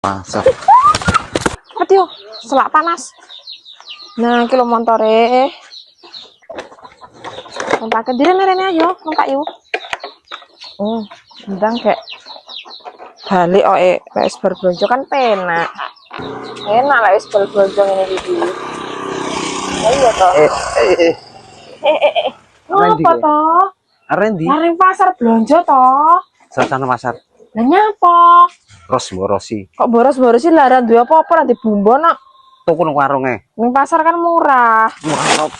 Pasar. Aduh, selak panas. Nah, kilo montore. Numpak ke diri merene ayo, numpak yuk. Ndang kayak balik wis berbelanja kan penak. Enak lah wis berbelanja ngene iki. Ayo toh. Ngapa toh? Arendi. Nang pasar belanja toh. Suasana pasar. Lah nyapa? Ros borosi. Kok boros-boros sih laran duwe apa-apa nanti bumbu nak. Tuku nang warunge. Ning pasar kan murah. Murah.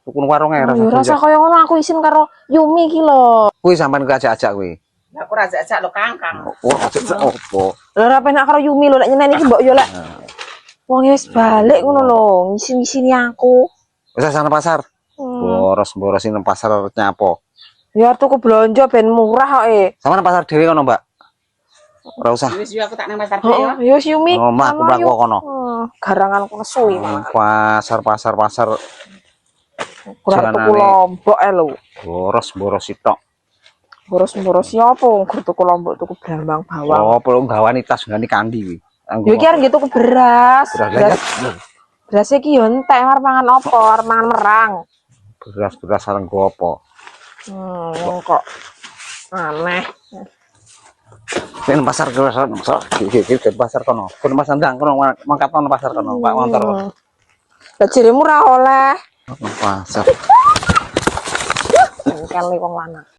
Tuku nang warunge Oh, rasa kaya ngono aku isin karo Yumi iki lho. kuwi sampean ajak-ajak kuwi. Aku ora ajak lho Kangkang. Oh, ajak opo? Lha ora penak karo Yumi lho lek nyeneni iki mbok yo lek. Wong wis balik ngono lho, ngisi-ngisini aku. Wis sana pasar. Boros-borosin nang pasar nyapo. Ya tuku belanja ben murah kok. Sama nang pasar dhewe kono, Mbak. Ora usah. Wis yo aku tak nang pasar dhewe ya. Heeh, yo Yumi. Oh, mak aku mlaku kono. Garanganku nesu iki. Pasar. Kurang tuku Lombok lho. Boros tok. Boros-boros ya apa wong gur tuku Lombok tuku brambang bawang. Oh, perlu gawani tas gani kandi kuwi. Yo iki arep tuku beras. Beras. Beras iki yo entek arep mangan apa? Arep mangan merang. Beras sareng gopo. Kok aneh. Ning pasar ke pasar kono. Kono pasar ndang kono mangkat kono pasar kono, Pak motor. Lah jerimu ora oleh. Pasar. Kali wong lanang.